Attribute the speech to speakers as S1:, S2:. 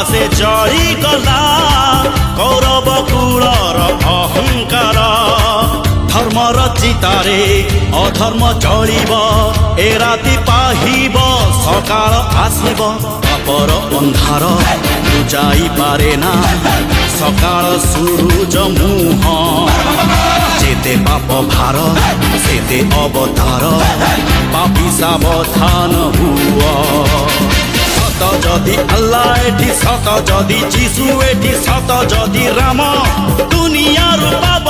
S1: ସେ ଚଳିଗଲା କୌରବ କୁଳର ଅହଙ୍କାର। ଧର୍ମର ଚିତାରେ ଅଧର୍ମ ଚଳିବ, ଏ ରାତି ପାହିବ ସକାଳ ଆସିବ। ପାପର ଅନ୍ଧାର ବୁଝାଇପାରେ ନା ସକାଳ ସୂରୁଜ ମୁହଁ। যেতে পাপ ভার সেতে অবতার, পাপি সাবধান হুয়। সত যদি আল্লাহ এটি, সত যদি যিশু এটি, সত যদি রাম দুনিয়ার পাব